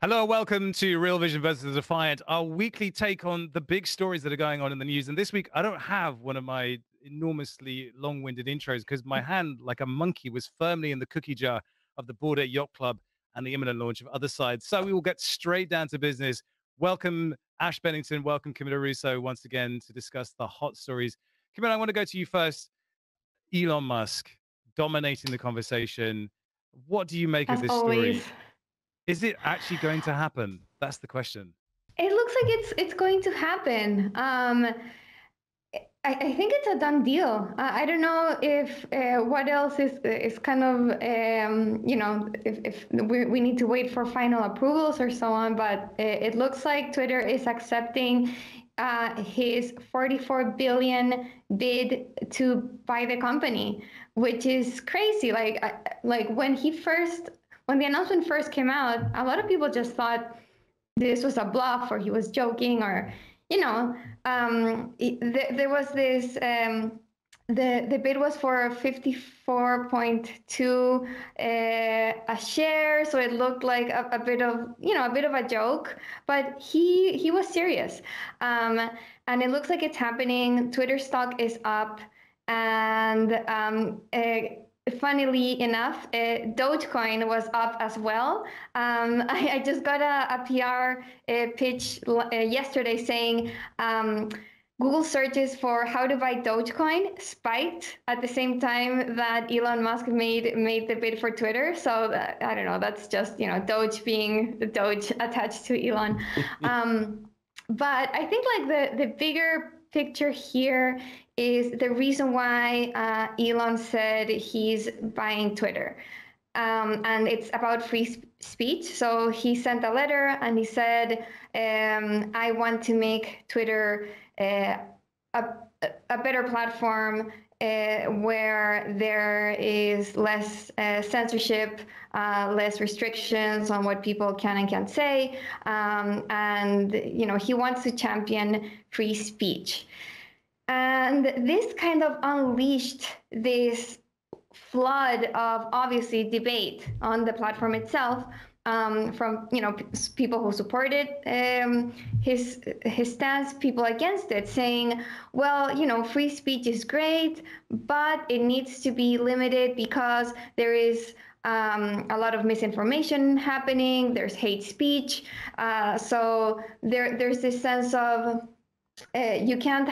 Hello, welcome to Real Vision versus Defiant, our weekly take on the big stories that are going on in the news. And this week, I don't have one of my enormously long-winded intros because my hand, like a monkey, was firmly in the cookie jar of the Border Yacht Club and the imminent launch of Other Side. So we will get straight down to business. Welcome, Ash Bennington. Welcome, CAMILA Russo, once again to discuss the hot stories. CAMILA, I want to go to you first. Elon Musk dominating the conversation. What do you make of As this always. story? Is it actually going to happen? That's the question. It looks like it's going to happen. I think it's a done deal. I don't know if what else is kind of if we need to wait for final approvals or so on. But it looks like Twitter is accepting his 44 billion bid to buy the company, which is crazy. Like when the announcement first came out, a lot of people just thought this was a bluff or he was joking or, there was this, the bid was for 54.2 a share. So it looked like a bit of a joke, but he was serious. And it looks like it's happening. Twitter stock is up and, funnily enough, Dogecoin was up as well. I just got a PR pitch yesterday saying Google searches for how to buy Dogecoin spiked at the same time that Elon Musk made the bid for Twitter. So I don't know, that's just, Doge being the Doge attached to Elon. But I think like the bigger picture here is the reason why Elon said he's buying Twitter. And it's about free speech. So he sent a letter and he said, I want to make Twitter a better platform where there is less censorship, less restrictions on what people can and can't say. And, he wants to champion free speech. And this kind of unleashed this flood of obviously debate on the platform itself from people who supported his stance, people against it, saying, well, free speech is great, but it needs to be limited because there is a lot of misinformation happening. There's hate speech, so there's this sense of you can't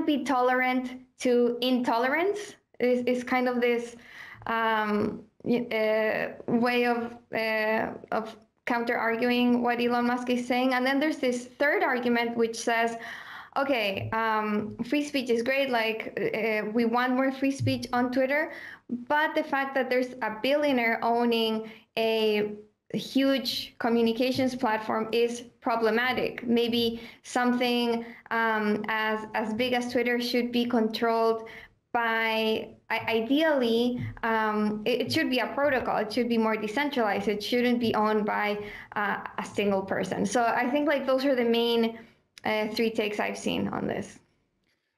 be tolerant to intolerance. Is kind of this way of counter arguing what Elon Musk is saying. And then there's this third argument which says, okay, free speech is great. Like we want more free speech on Twitter, but the fact that there's a billionaire owning a huge communications platform is problematic. Maybe something as big as Twitter should be controlled by, ideally, it should be a protocol. It should be more decentralized. It shouldn't be owned by a single person. So I think like those are the main three takes I've seen on this.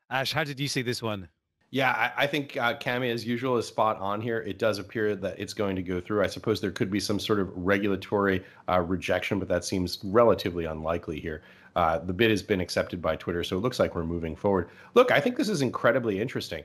Ash, how did you see this one? Yeah, I think Cami, as usual, is spot on here. It does appear that it's going to go through. I suppose there could be some sort of regulatory rejection, but that seems relatively unlikely here. The bid has been accepted by Twitter, so it looks like we're moving forward. Look, I think this is incredibly interesting.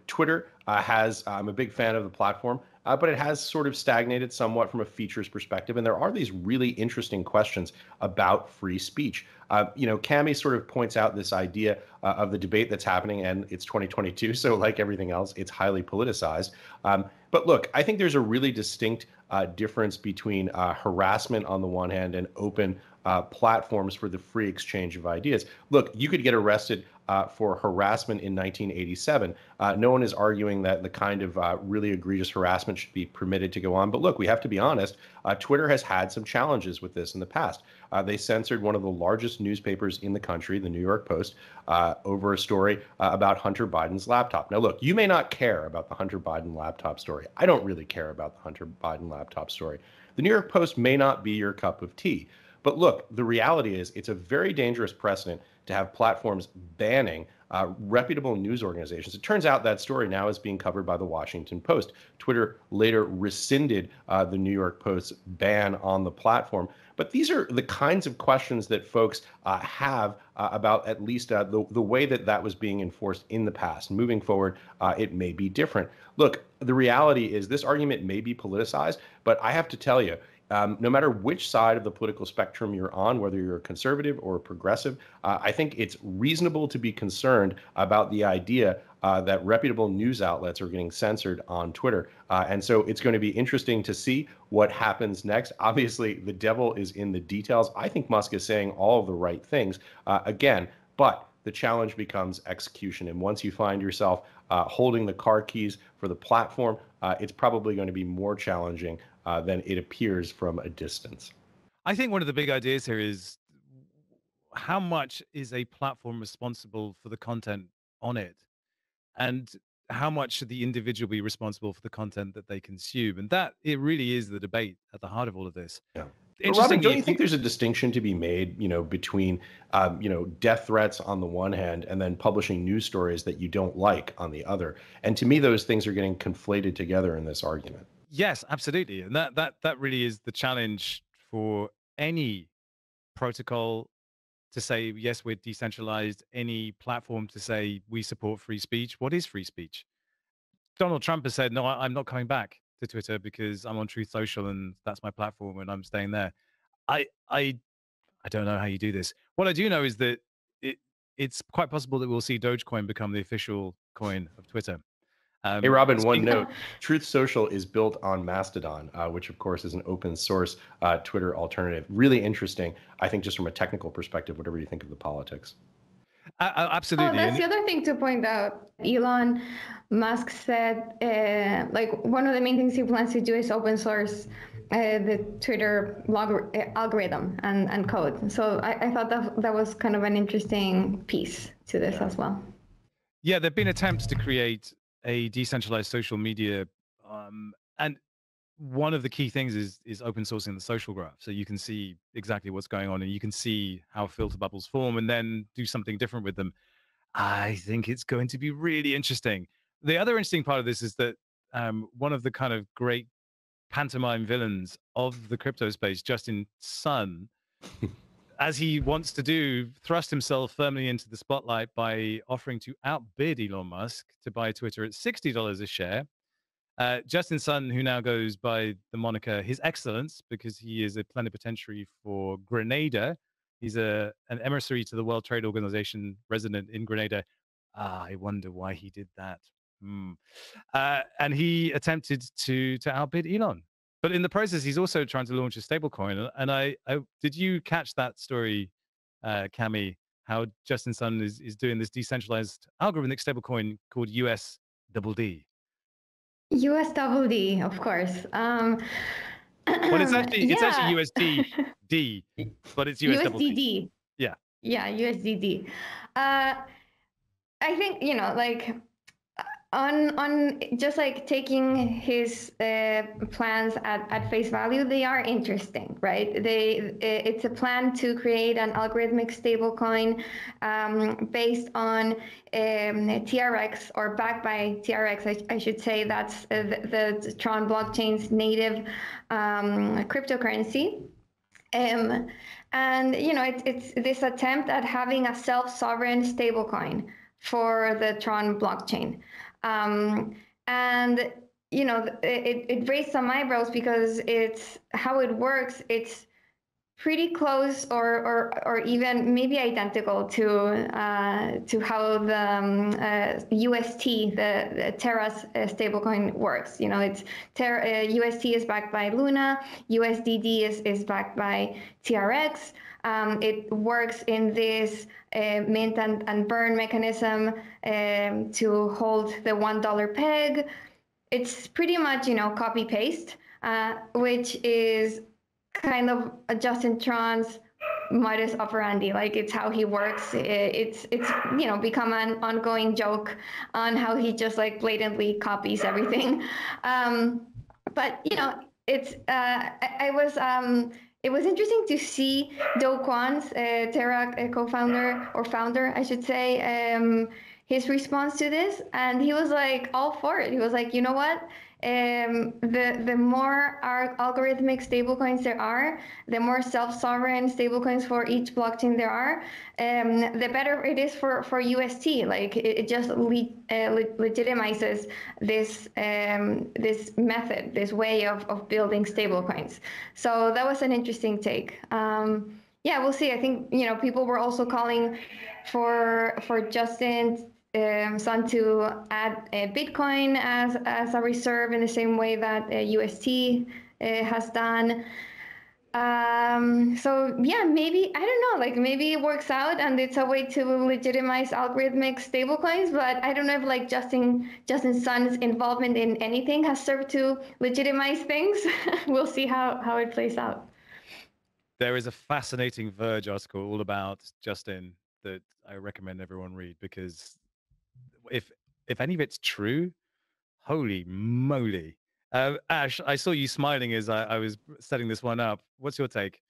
Twitter has, I'm a big fan of the platform, but it has sort of stagnated somewhat from a features perspective. And there are these really interesting questions about free speech. Cami sort of points out this idea of the debate that's happening, and it's 2022. So like everything else, it's highly politicized. But look, I think there's a really distinct difference between harassment on the one hand and open platforms for the free exchange of ideas. Look, you could get arrested for harassment in 1987. No one is arguing that the kind of really egregious harassment should be permitted to go on. But look, we have to be honest, Twitter has had some challenges with this in the past. They censored one of the largest newspapers in the country, the New York Post, over a story about Hunter Biden's laptop. Now, look, you may not care about the Hunter Biden laptop story. I don't really care about the Hunter Biden laptop story. The New York Post may not be your cup of tea. But look, the reality is it's a very dangerous precedent to have platforms banning reputable news organizations. It turns out that story now is being covered by the Washington Post. Twitter later rescinded the New York Post's ban on the platform. But these are the kinds of questions that folks have about at least the way that was being enforced in the past. Moving forward, it may be different. Look, the reality is this argument may be politicized, but I have to tell you, no matter which side of the political spectrum you're on, whether you're a conservative or a progressive, I think it's reasonable to be concerned about the idea that reputable news outlets are getting censored on Twitter. And so it's going to be interesting to see what happens next. Obviously, the devil is in the details. I think Musk is saying all of the right things, again, but the challenge becomes execution. And once you find yourself holding the car keys for the platform, it's probably going to be more challenging than it appears from a distance. I think one of the big ideas here is how much is a platform responsible for the content on it, and how much should the individual be responsible for the content that they consume? And that it really is the debate at the heart of all of this. Yeah. But Robin, don't you think there's a distinction to be made, between, death threats on the one hand and then publishing news stories that you don't like on the other? And to me, those things are getting conflated together in this argument. Yes, absolutely. And that really is the challenge for any protocol to say, yes, we're decentralized, any platform to say we support free speech. What is free speech? Donald Trump has said, no, I'm not coming back to Twitter because I'm on Truth Social and that's my platform and I'm staying there. I don't know how you do this. What I do know is that it's quite possible that we'll see Dogecoin become the official coin of Twitter. Hey, Robin, one note. Truth Social is built on Mastodon, which, of course, is an open source Twitter alternative. Really interesting, I think, just from a technical perspective, whatever you think of the politics. Absolutely. Oh, that's the other thing to point out. Elon Musk said, one of the main things he plans to do is open source the Twitter algorithm and code. So I thought that was kind of an interesting piece to this as well. Yeah, there have been attempts to create a decentralized social media, and one of the key things is open sourcing the social graph, so you can see exactly what's going on and you can see how filter bubbles form and then do something different with them. I think it's going to be really interesting. The other interesting part of this is that one of the kind of great pantomime villains of the crypto space, Justin Sun, as he wants to do, thrust himself firmly into the spotlight by offering to outbid Elon Musk to buy Twitter at $60 a share. Justin Sun, who now goes by the moniker His Excellence because he is a plenipotentiary for Grenada. He's an emissary to the World Trade Organization resident in Grenada. I wonder why he did that. And he attempted to outbid Elon. But in the process, he's also trying to launch a stablecoin. And I did you catch that story, Cami, how Justin Sun is doing this decentralized algorithmic stablecoin called USDD? USDD, of course. Well, it's actually USDD, but it's USDD. Yeah. Yeah, USDD. I think, on just like taking his plans at face value, they are interesting, right? It's a plan to create an algorithmic stablecoin based on TRX, or backed by TRX, I should say. That's the Tron blockchain's native cryptocurrency. And it's this attempt at having a self-sovereign stablecoin for the Tron blockchain. And it raised some eyebrows because it's how it works. It's pretty close, or even maybe identical to how the UST, the Terra's stablecoin works. It's UST is backed by Luna, USDD is backed by TRX. It works in this mint and burn mechanism to hold the $1 peg. It's pretty much, copy paste, which is kind of Justin Tron's modus operandi. Like, it's how he works. It's become an ongoing joke on how he just like blatantly copies everything. But it's it was interesting to see Do Kwon's Terra co-founder, or founder, I should say, his response to this, and he was like all for it. He was like, you know what? The more algorithmic stablecoins there are, the more self-sovereign stablecoins for each blockchain there are, the better it is for UST. Like it just legitimizes this this method, this way of building stablecoins. So that was an interesting take. Yeah, we'll see. I think people were also calling for Justin Sun to add Bitcoin as a reserve in the same way that UST has done. So yeah, maybe, I don't know, like maybe it works out and it's a way to legitimize algorithmic stablecoins, but I don't know if like Justin Sun's involvement in anything has served to legitimize things. We'll see how it plays out. There is a fascinating Verge article all about Justin that I recommend everyone read, because if any of it's true, holy moly. Ash, I saw you smiling as I was setting this one up. What's your take?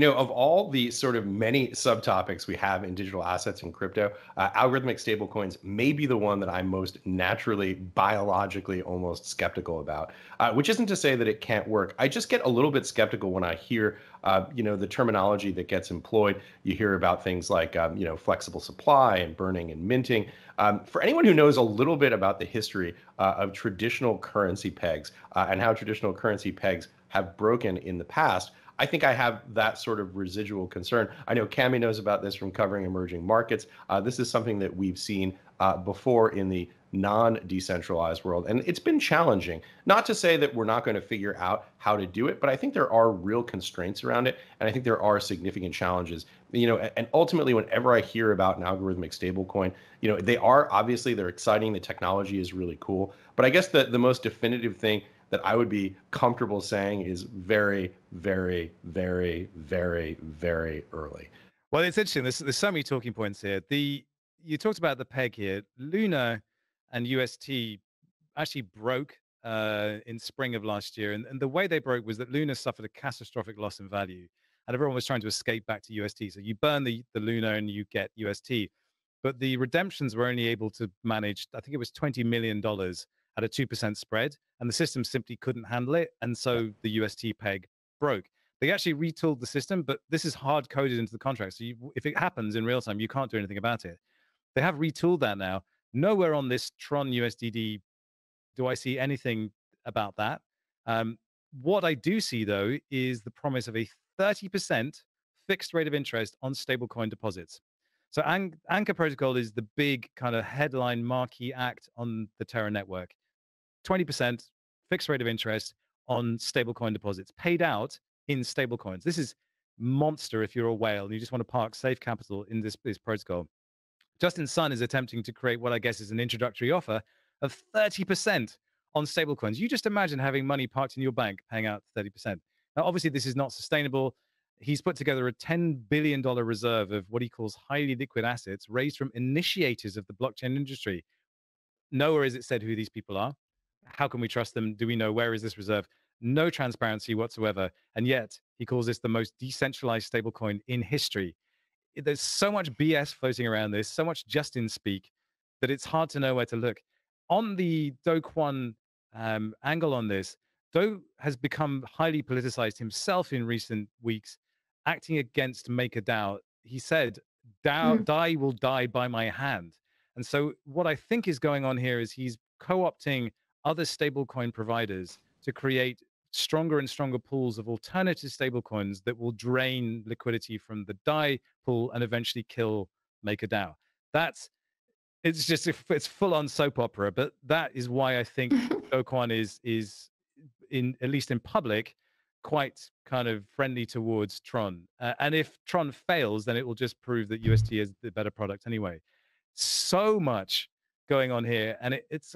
Of all the sort of many subtopics we have in digital assets and crypto, algorithmic stablecoins may be the one that I'm most naturally, biologically almost skeptical about, which isn't to say that it can't work. I just get a little bit skeptical when I hear, the terminology that gets employed. You hear about things like, flexible supply and burning and minting. For anyone who knows a little bit about the history of traditional currency pegs and how traditional currency pegs have broken in the past, I think I have that sort of residual concern. I know Cami knows about this from covering emerging markets. This is something that we've seen before in the non-decentralized world, and it's been challenging. Not to say that we're not going to figure out how to do it, but I think there are real constraints around it, and I think there are significant challenges. And ultimately, whenever I hear about an algorithmic stablecoin, they're exciting. The technology is really cool, but I guess the most definitive thing that I would be comfortable saying is very, very, very, very, very early. Well, it's interesting. There's so many talking points here. You talked about the peg here. Luna and UST actually broke in spring of last year. And the way they broke was that Luna suffered a catastrophic loss in value. And everyone was trying to escape back to UST. So you burn the Luna and you get UST. But the redemptions were only able to manage, I think it was $20 million at a 2% spread. And the system simply couldn't handle it. And so the UST peg broke. They actually retooled the system, but this is hard coded into the contract. So if it happens in real time, you can't do anything about it. They have retooled that now. Nowhere on this Tron USDD do I see anything about that. What I do see, though, is the promise of a 30% fixed rate of interest on stablecoin deposits. So Anchor Protocol is the big kind of headline marquee act on the Terra network. 20% fixed rate of interest on stablecoin deposits paid out in stablecoins. This is monster if you're a whale and you just want to park safe capital in this protocol. Justin Sun is attempting to create what I guess is an introductory offer of 30% on stablecoins. You just imagine having money parked in your bank paying out 30%. Now, obviously, this is not sustainable. He's put together a $10 billion reserve of what he calls highly liquid assets raised from initiators of the blockchain industry. Nowhere is it said who these people are. How can we trust them? Do we know where is this reserve? No transparency whatsoever. And yet he calls this the most decentralized stablecoin in history. There's so much BS floating around this, so much Justin speak, that it's hard to know where to look. On the Do Kwon angle on this, Do has become highly politicized himself in recent weeks, acting against MakerDAO. He said, DAI will die by my hand. And so what I think is going on here is he's co-opting other stablecoin providers to create stronger and stronger pools of alternative stablecoins that will drain liquidity from the DAI pool and eventually kill MakerDAO. It's full on soap opera, but that is why I think Do Kwon is in, at least in public, quite kind of friendly towards Tron. And if Tron fails, then it will just prove that UST is the better product anyway. So much going on here, and it's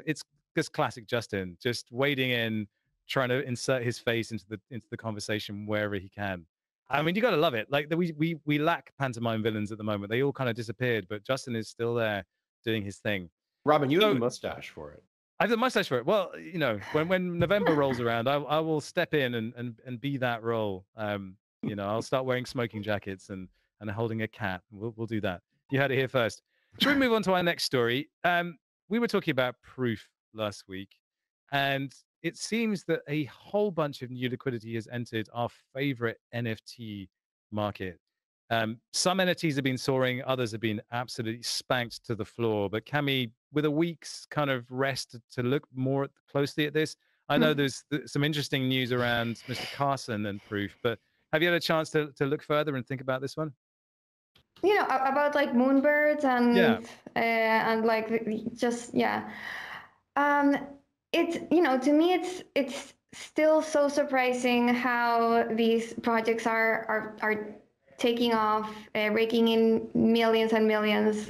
just classic Justin, just wading in, trying to insert his face into the conversation wherever he can. I mean, you got to love it. Like we lack pantomime villains at the moment. They all kind of disappeared, but Justin is still there doing his thing. Robin, you have a mustache for it. I have the mustache for it. Well, when November rolls around, I will step in and be that role. I'll start wearing smoking jackets and holding a cat. We'll do that. You heard it here first. Shall we move on to our next story? We were talking about Proof last week, and it seems that a whole bunch of new liquidity has entered our favorite NFT market. Some NFTs have been soaring, others have been absolutely spanked to the floor. But Cami, with a week's kind of rest to look more closely at this, I know there's some interesting news around Mr. Carson and Proof, but have you had a chance to look further and think about this one? You know, about like moonbirds and like just it's, you know, to me it's still so surprising how these projects are taking off, raking in millions and millions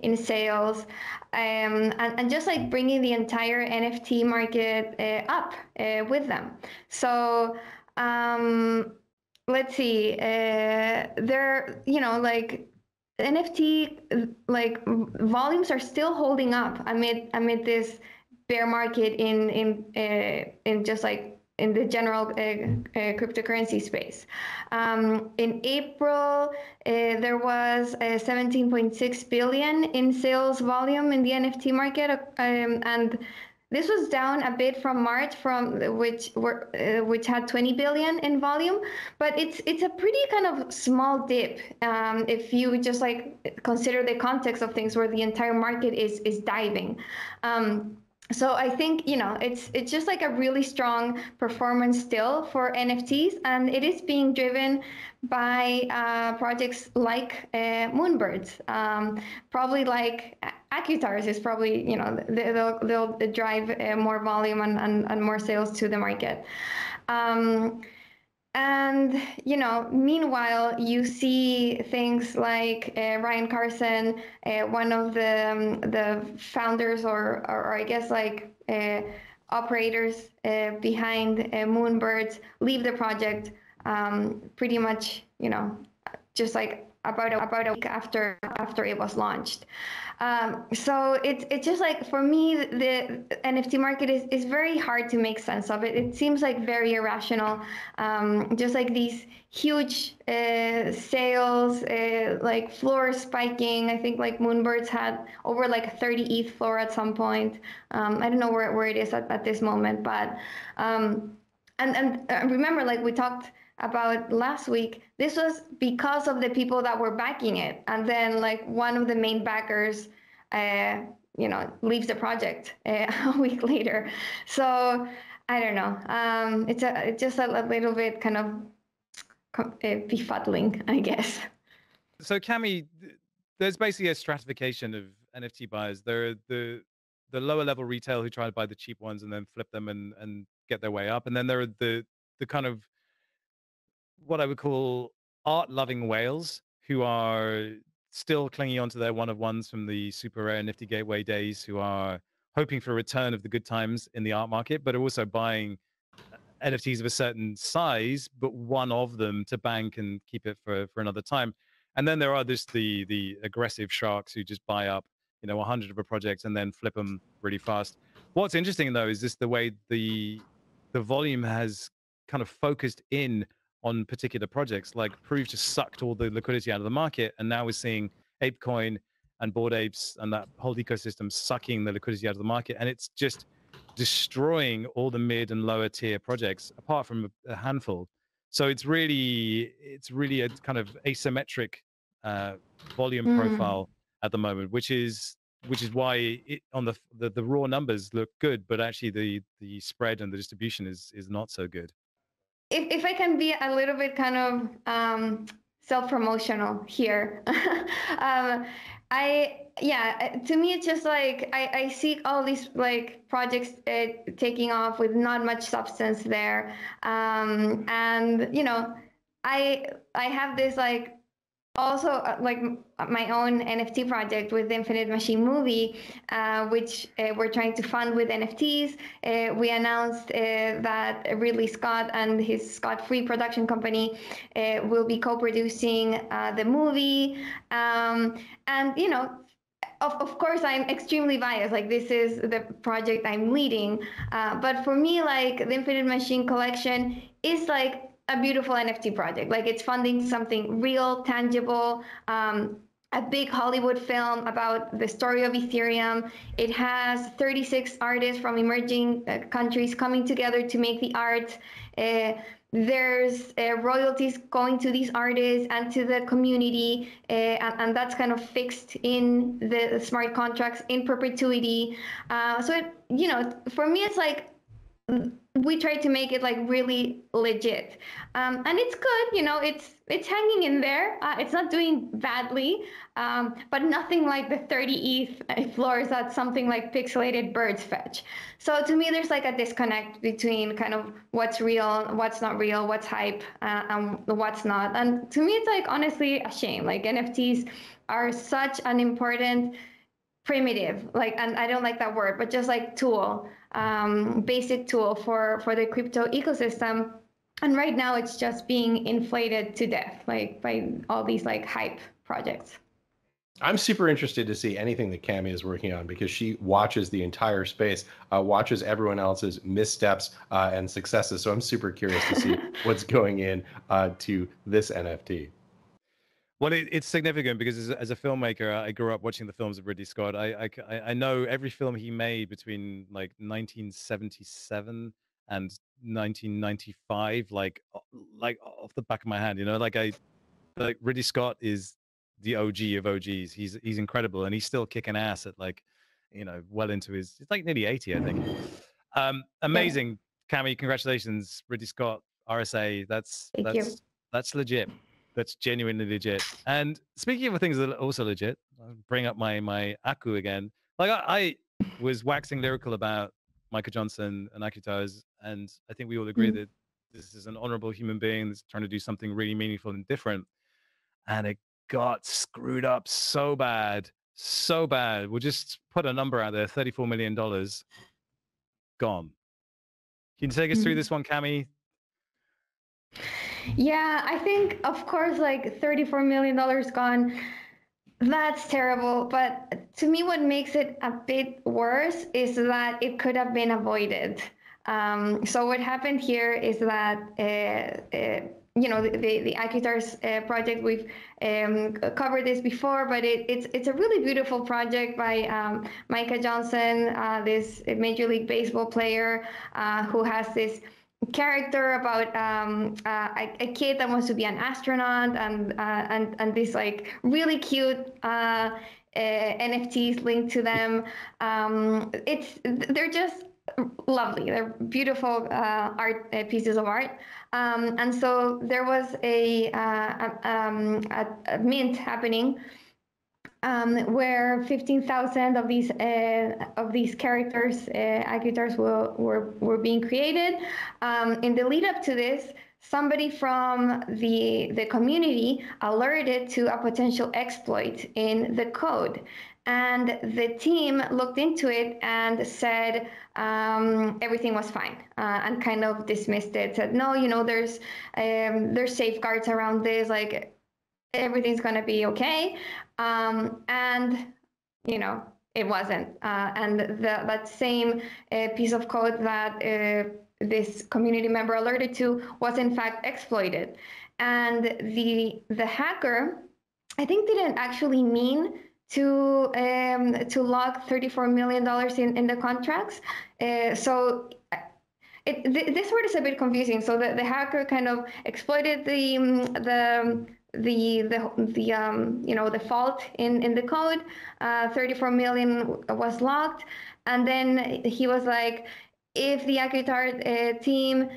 in sales, and just like bringing the entire NFT market up with them. So let's see, there, you know, like NFT like volumes are still holding up amid this bear market in just like in the general cryptocurrency space. In April, there was 17.6 billion in sales volume in the NFT market, and this was down a bit from March, which had 20 billion in volume, but it's a pretty kind of small dip if you just like consider the context of things where the entire market is diving. So I think, you know, it's just like a really strong performance still for NFTs, and it is being driven by projects like Moonbirds. Probably like Accutars is probably, you know, they'll drive more volume and more sales to the market. And, you know, meanwhile, you see things like Ryan Carson, one of the founders or I guess like operators behind Moonbirds, leave the project pretty much, you know, just like about a week after it was launched. So it's just like, for me, the NFT market is very hard to make sense of it. It seems like very irrational. Just like these huge sales, like floor spiking. I think like Moonbirds had over like 30 ETH floor at some point. I don't know where it is at this moment, but and remember, like we talked about last week, this was because of the people that were backing it, and then like one of the main backers you know, leaves the project a week later. So I don't know, it's just a little bit kind of befuddling, I guess. So Cami, there's basically a stratification of NFT buyers. There are the lower level retail who try to buy the cheap ones and then flip them and get their way up, and then there are the kind of what I would call art-loving whales who are still clinging on to their one-of-ones from the super rare Nifty Gateway days, who are hoping for a return of the good times in the art market, but are also buying NFTs of a certain size, but one of them to bank and keep it for another time. And then there are the aggressive sharks who just buy up, you know, 100 of a project and then flip them really fast. What's interesting though is just the way the volume has kind of focused in on particular projects. Like Proof just sucked all the liquidity out of the market, and now we're seeing ApeCoin and Bored Apes and that whole ecosystem sucking the liquidity out of the market, and it's just destroying all the mid and lower tier projects, apart from a handful. So it's really a kind of asymmetric volume profile at the moment, which is why on the raw numbers look good, but actually the spread and the distribution is not so good. If I can be a little bit kind of self-promotional here, to me it's just like I see all these like projects taking off with not much substance there, and you know, I have this like also like my own NFT project with the Infinite Machine movie, which we're trying to fund with NFTs. We announced that Ridley Scott and his Scott Free production company will be co-producing the movie. And, you know, of course, I'm extremely biased. Like, this is the project I'm leading. But for me, like, the Infinite Machine collection is like a beautiful NFT project. Like, it's funding something real, tangible, a big Hollywood film about the story of Ethereum. It has 36 artists from emerging countries coming together to make the art. There's royalties going to these artists and to the community, and that's kind of fixed in the smart contracts in perpetuity. So it, you know, for me, it's like we try to make it like really legit, and it's good. You know, it's hanging in there. It's not doing badly, but nothing like the 30 ETH floors that something like pixelated birds fetch. So to me, there's like a disconnect between kind of what's real, what's not real, what's hype, and what's not. And to me, it's like honestly a shame. Like NFTs are such an important primitive, like, and I don't like that word, but just like tool, basic tool for the crypto ecosystem. And right now it's just being inflated to death, like by all these like hype projects. I'm super interested to see anything that Cami is working on, because she watches the entire space, watches everyone else's missteps and successes. So I'm super curious to see what's going in to this NFT. Well, it's significant because as a filmmaker, I grew up watching the films of Ridley Scott. I know every film he made between like 1977 and 1995, like off the back of my hand. You know, like Ridley Scott is the OG of OGs. He's incredible, and he's still kicking ass at like, you know, well into his. It's like nearly 80, I think. Amazing, Cami. Congratulations, Ridley Scott, RSA. Thank you. That's legit. That's genuinely legit. And speaking of things that are also legit, I'll bring up my Aku again. Like I was waxing lyrical about Michael Johnson and Akutaz, and I think we all agree that this is an honorable human being that's trying to do something really meaningful and different. And it got screwed up so bad, so bad. We'll just put a number out there: $34 million gone. Can you take us through this one, Cami? Yeah, I think, of course, like $34 million gone. That's terrible. But to me, what makes it a bit worse is that it could have been avoided. So what happened here is that, you know, the Akutars project, we've covered this before, but it's a really beautiful project by Micah Johnson, this Major League Baseball player who has this character about a kid that wants to be an astronaut, and this like really cute NFTs linked to them. They're just lovely. They're beautiful art pieces of art. And so there was a mint happening where 15,000 of these characters, Akutars, were being created. In the lead up to this, somebody from the community alerted to a potential exploit in the code. And the team looked into it and said everything was fine, and kind of dismissed it. Said, no, you know, there's safeguards around this, like everything's gonna be okay. And you know, it wasn't. And that same piece of code that this community member alerted to was in fact exploited. And the hacker, I think, didn't actually mean to lock $34 million in the contracts. So this word is a bit confusing. So the hacker kind of exploited the you know, the fault in the code. 34 million was locked, and then he was like, if the Akutar team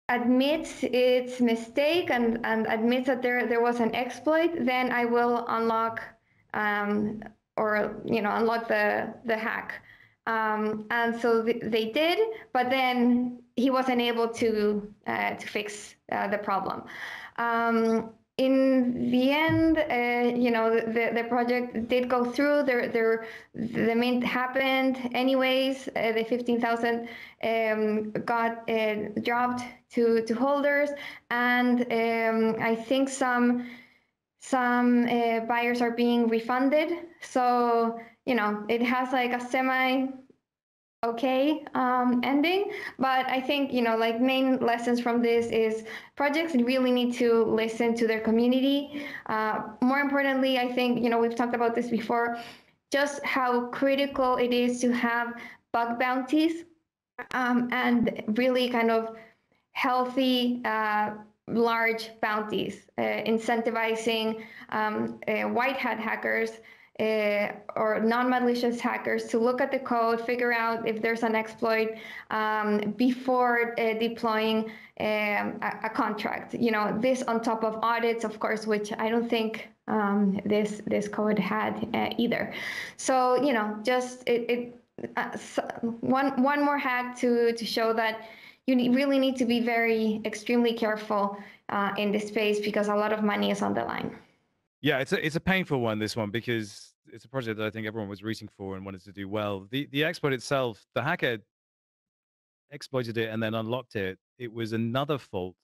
admits its mistake and admits that there was an exploit, then I will unlock or, you know, unlock the hack. And so they did, but then he wasn't able to fix the problem. In the end, you know, the project did go through. The mint happened anyways. The 15,000 got dropped to holders, and I think some buyers are being refunded. So, you know, it has like a okay ending. But I think, like main lessons from this is projects really need to listen to their community. More importantly, I think, we've talked about this before, just how critical it is to have bug bounties and really kind of healthy, large bounties, incentivizing white hat hackers or non-malicious hackers to look at the code, figure out if there's an exploit before deploying a contract. This on top of audits, of course, which I don't think this code had either. So, just one more hack to show that you really need to be extremely careful in this space because a lot of money is on the line. Yeah, it's a painful one, this one, because it's a project that I think everyone was rooting for and wanted to do well. The exploit itself, the hacker exploited it and then unlocked it. It was another fault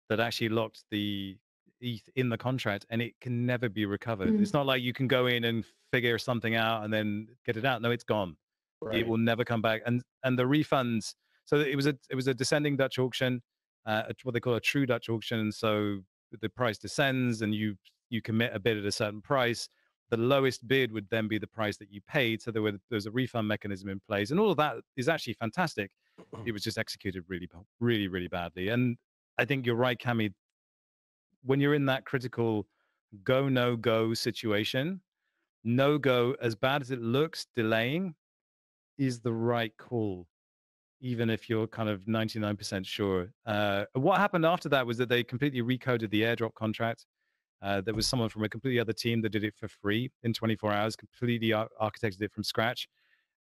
that actually locked the ETH in the contract, and it can never be recovered. It's not like you can go in and figure something out and then get it out. No, it's gone. Right. It will never come back. And the refunds. So it was a descending Dutch auction, what they call a true Dutch auction. So the price descends, and you commit a bid at a certain price. The lowest bid would then be the price that you paid. So there's a refund mechanism in place, and all of that is actually fantastic. It was just executed really, really, really badly. And I think you're right, Cami. When you're in that critical go, no go situation, no go, as bad as it looks, delaying is the right call, even if you're kind of 99% sure. What happened after that was that they completely recoded the airdrop contract. There was someone from a completely other team that did it for free in 24 hours, completely architected it from scratch,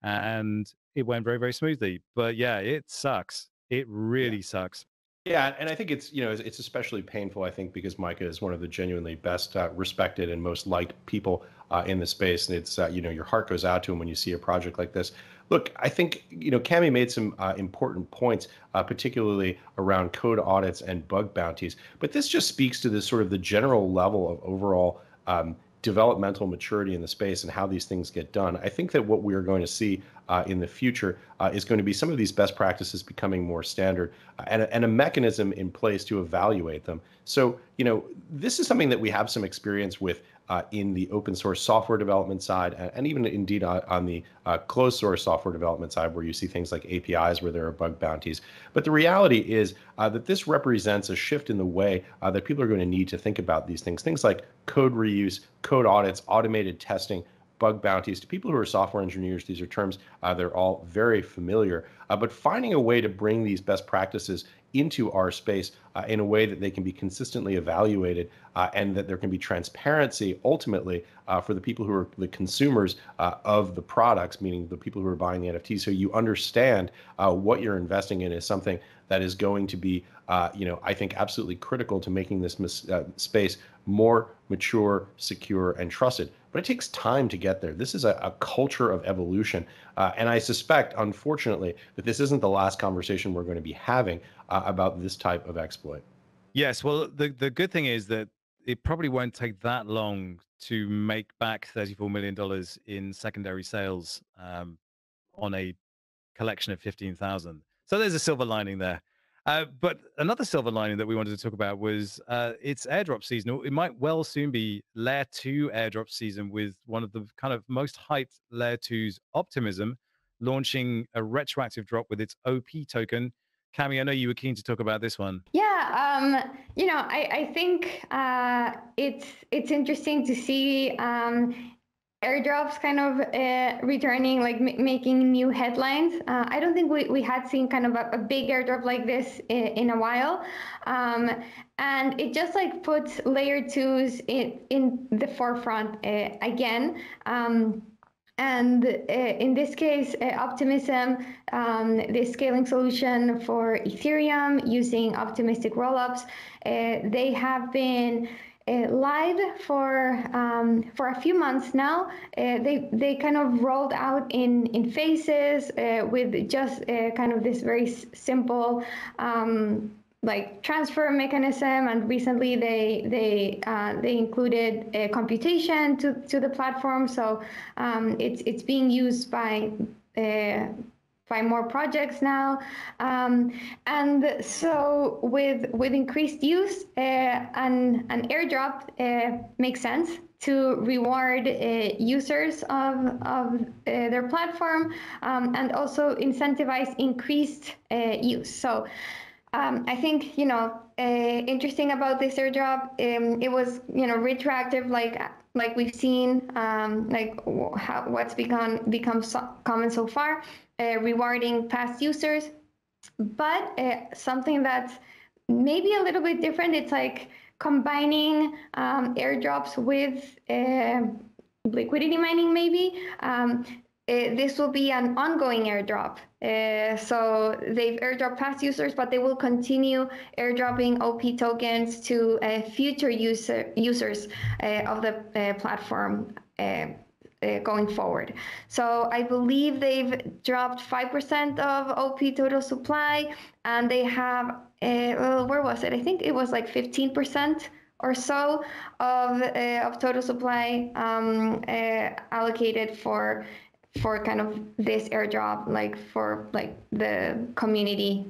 and it went very, very smoothly. But yeah, it sucks. It really sucks. Yeah, and I think it's it's especially painful, I think, because Micah is one of the genuinely best respected and most liked people in the space, and it's your heart goes out to him when you see a project like this. Look, I think Cami made some important points, particularly around code audits and bug bounties, but this just speaks to this sort of the general level of overall developmental maturity in the space and how these things get done. I think that what we are going to see in the future is going to be some of these best practices becoming more standard and a mechanism in place to evaluate them. So, this is something that we have some experience with in the open source software development side, and even indeed on the closed source software development side, where you see things like APIs where there are bug bounties. But the reality is that this represents a shift in the way that people are going to need to think about these things. Things like code reuse, code audits, automated testing, bug bounties. To people who are software engineers, these are terms they're all very familiar. But finding a way to bring these best practices into our space in a way that they can be consistently evaluated and that there can be transparency ultimately for the people who are the consumers of the products, meaning the people who are buying the NFTs. So you understand what you're investing in is something that is going to be, I think, absolutely critical to making this space more mature, secure, and trusted. But it takes time to get there. This is a culture of evolution. And I suspect, unfortunately, that this isn't the last conversation we're going to be having about this type of exploit. Yes. Well, the good thing is that it probably won't take that long to make back $34 million in secondary sales on a collection of 15,000. So there's a silver lining there. But another silver lining that we wanted to talk about was it's airdrop season. It might well soon be layer 2 airdrop season, with one of the kind of most hyped layer 2s, Optimism, launching a retroactive drop with its OP token. Cami, I know you were keen to talk about this one. Yeah, I think it's interesting to see airdrops kind of returning, like making new headlines. I don't think we had seen kind of a big airdrop like this in a while. And it just like puts layer 2s in the forefront again. And in this case, Optimism, the scaling solution for Ethereum using optimistic rollups, they have been live for a few months now. They kind of rolled out in phases with just kind of this very simple like transfer mechanism, and recently they included a computation to the platform. So it's being used by more projects now, and so with increased use, an airdrop makes sense to reward users of their platform, and also incentivize increased use. So I think, interesting about this airdrop, it was, retroactive, like we've seen, what's become so common so far, rewarding past users. But something that's maybe a little bit different, it's like combining airdrops with liquidity mining, maybe. This will be an ongoing airdrop. So they've airdropped past users, but they will continue airdropping OP tokens to future users of the platform going forward. So I believe they've dropped 5% of OP total supply, and they have, where was it? I think it was like 15% or so of total supply allocated for kind of this airdrop, for the community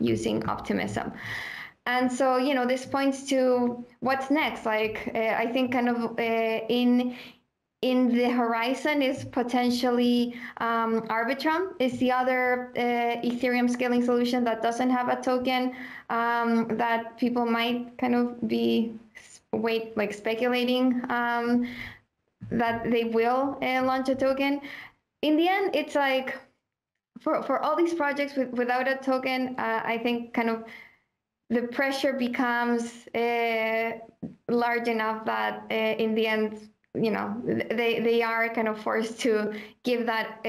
using Optimism. And so, this points to what's next. I think kind of in the horizon is potentially Arbitrum is the other Ethereum scaling solution that doesn't have a token, that people might kind of be speculating that they will launch a token. In the end, it's like for all these projects without a token, I think kind of the pressure becomes large enough that in the end, they are kind of forced to give that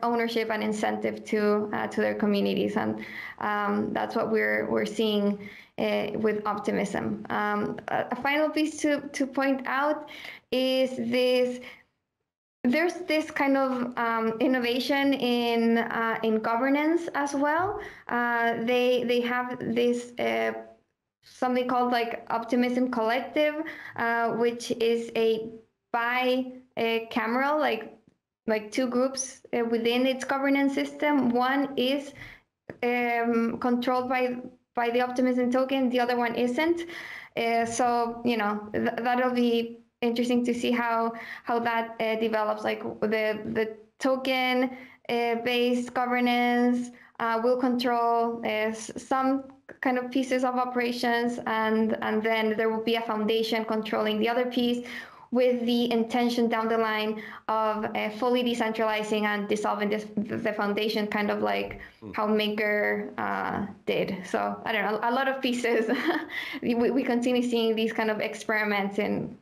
ownership and incentive to their communities, and that's what we're seeing with Optimism. A final piece to point out is this. There's this kind of innovation in governance as well. They have this something called Optimism Collective, which is a bicameral, like two groups within its governance system. One is controlled by the Optimism token, the other one isn't. So that'll be interesting to see how that develops. Like the token based governance will control some kind of pieces of operations, and then there will be a foundation controlling the other piece, with the intention down the line of fully decentralizing and dissolving the foundation, kind of like how Maker did. So I don't know, a lot of pieces. we continue seeing these kind of experiments in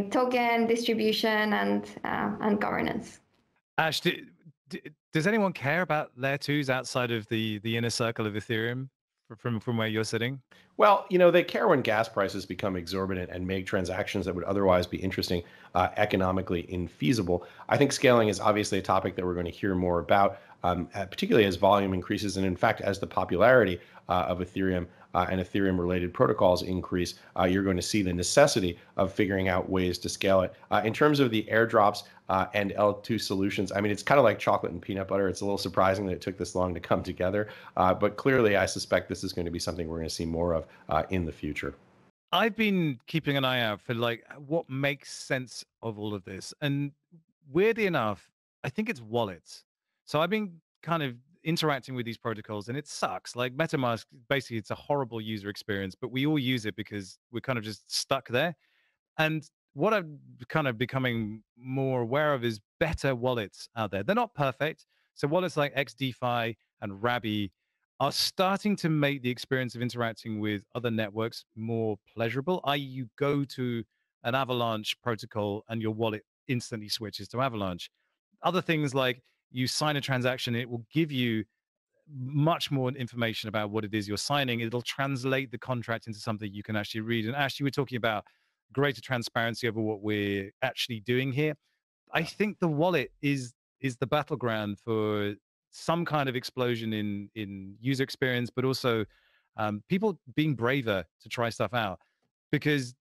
token distribution and governance. Ash, does anyone care about layer twos outside of the inner circle of Ethereum from where you're sitting? Well, they care when gas prices become exorbitant and make transactions that would otherwise be interesting economically infeasible. I think scaling is obviously a topic that we're going to hear more about, particularly as volume increases, and in fact, as the popularity of Ethereum and Ethereum-related protocols increase, you're going to see the necessity of figuring out ways to scale it. In terms of the airdrops and L2 solutions, I mean, it's kind of like chocolate and peanut butter. It's a little surprising that it took this long to come together, but clearly I suspect this is going to be something we're going to see more of in the future. I've been keeping an eye out for what makes sense of all of this. And weirdly enough, I think it's wallets. So I've been kind of interacting with these protocols, and it sucks. Like MetaMask, basically it's a horrible user experience, but we all use it because we're kind of just stuck there. And what I'm kind of becoming more aware of is better wallets out there. They're not perfect. So wallets like XDeFi and Rabby are starting to make the experience of interacting with other networks more pleasurable, i.e. you go to an Avalanche protocol and your wallet instantly switches to Avalanche. Other things like you sign a transaction, it will give you much more information about what it is you're signing. It'll translate the contract into something you can actually read. And Ash, you were talking about greater transparency over what we're actually doing here. I think the wallet is the battleground for some kind of explosion in user experience, but also people being braver to try stuff out, because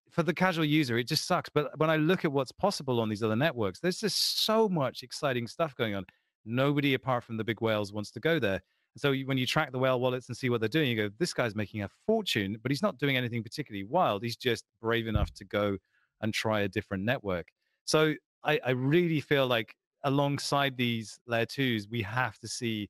for the casual user, it just sucks. But when I look at what's possible on these other networks, there's just so much exciting stuff going on. Nobody apart from the big whales wants to go there. So when you track the whale wallets and see what they're doing, you go, this guy's making a fortune, but he's not doing anything particularly wild. He's just brave enough to go and try a different network. So I really feel like alongside these layer twos, we have to see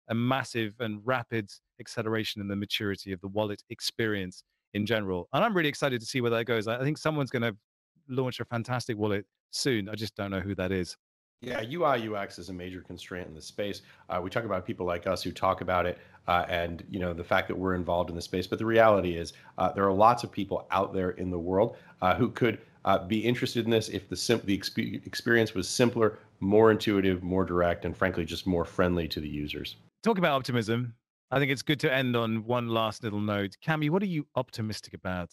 a massive and rapid acceleration in the maturity of the wallet experience in general. And I'm really excited to see where that goes. I think someone's going to launch a fantastic wallet soon. I just don't know who that is. Yeah, UI UX is a major constraint in the space. We talk about people like us who talk about it, and the fact that we're involved in the space. But the reality is, there are lots of people out there in the world who could be interested in this if the experience was simpler, more intuitive, more direct, and frankly, just more friendly to the users. Talk about optimism. I think it's good to end on one last little note. Cami, what are you optimistic about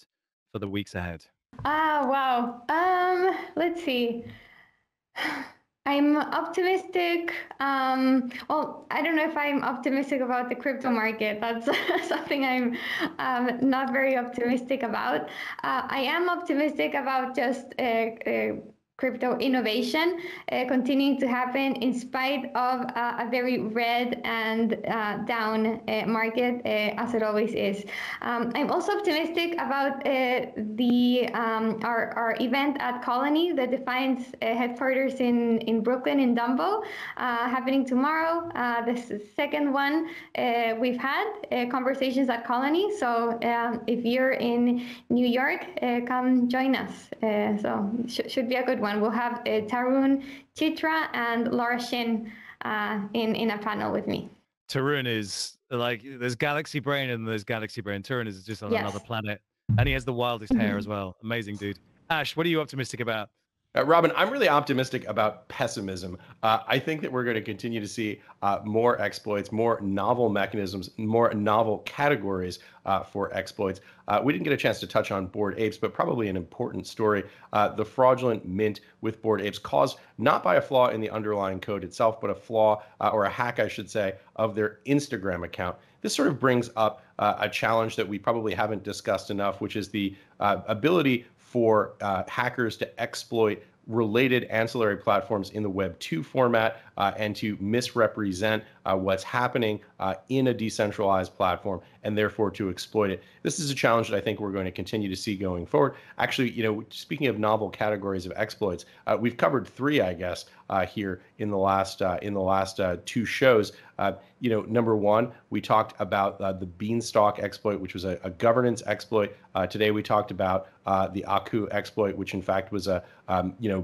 for the weeks ahead? Wow. Let's see. I'm optimistic. Well, I don't know if I'm optimistic about the crypto market. That's something I'm not very optimistic about. I am optimistic about just crypto innovation continuing to happen in spite of a very red and down market, as it always is. I'm also optimistic about our event at Colony, the Defiant headquarters in Brooklyn, in Dumbo, happening tomorrow. This is the second one we've had, conversations at Colony. So if you're in New York, come join us. So should be a good one. We'll have Tarun Chitra and Laura Shin in a panel with me. Tarun is like, there's Galaxy Brain and there's Galaxy Brain. Tarun is just on another planet. And he has the wildest hair as well. Amazing dude. Ash, what are you optimistic about? Robin, I'm really optimistic about pessimism. I think that we're going to continue to see more exploits, more novel mechanisms, more novel categories for exploits. We didn't get a chance to touch on Bored Apes, but probably an important story. The fraudulent mint with Bored Apes caused not by a flaw in the underlying code itself, but a flaw, or a hack, I should say, of their Instagram account. This sort of brings up a challenge that we probably haven't discussed enough, which is the ability for hackers to exploit related ancillary platforms in the Web 2 format and to misrepresent what's happening in a decentralized platform, and therefore to exploit it. This is a challenge that I think we're going to continue to see going forward. Actually, speaking of novel categories of exploits, we've covered three, I guess, here in the last two shows. Number one, we talked about the Beanstalk exploit, which was a governance exploit. Today we talked about the Aku exploit, which in fact was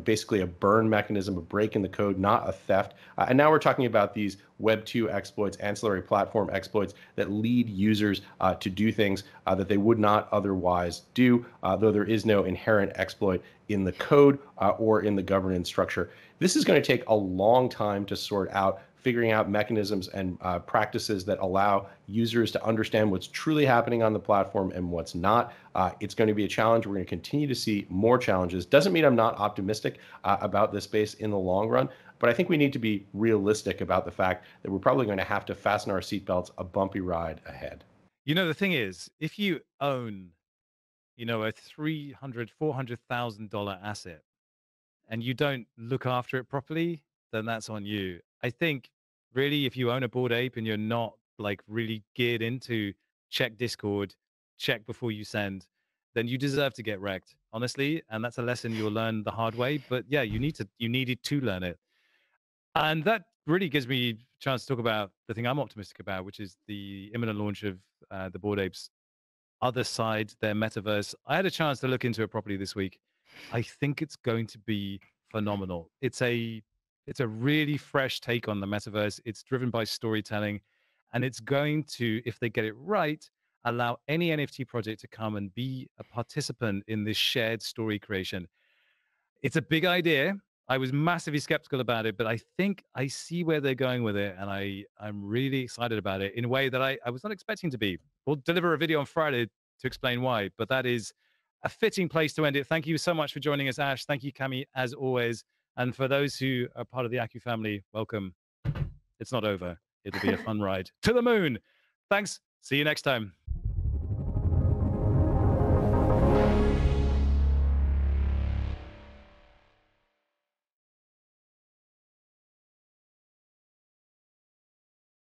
basically a burn mechanism, a break in the code, not a theft. And now we're talking about these Web 2 exploits, ancillary platform exploits that lead users to do things that they would not otherwise do, though there is no inherent exploit in the code or in the governance structure. This is going to take a long time to sort out, figuring out mechanisms and practices that allow users to understand what's truly happening on the platform and what's not. It's going to be a challenge. We're going to continue to see more challenges. Doesn't mean I'm not optimistic about this space in the long run, but I think we need to be realistic about the fact that we're probably going to have to fasten our seatbelts, a bumpy ride ahead. The thing is, if you own, a $300,000, $400,000 asset and you don't look after it properly, then that's on you. I think really, if you own a Bored Ape and you're not like really geared into check Discord, check before you send, then you deserve to get wrecked, honestly. And that's a lesson you'll learn the hard way. But yeah, you needed to learn it. And that really gives me a chance to talk about the thing I'm optimistic about, which is the imminent launch of the Bored Apes other side, their metaverse. I had a chance to look into it properly this week. I think it's going to be phenomenal. It's a really fresh take on the metaverse. It's driven by storytelling, and it's going to, if they get it right, allow any NFT project to come and be a participant in this shared story creation. It's a big idea. I was massively skeptical about it, but I think I see where they're going with it, and I'm really excited about it in a way that I was not expecting to be. We'll deliver a video on Friday to explain why, but that is a fitting place to end it. Thank you so much for joining us, Ash. Thank you, Cami, as always. And for those who are part of the Aku family, welcome. It's not over. It'll be a fun ride to the moon. Thanks. See you next time.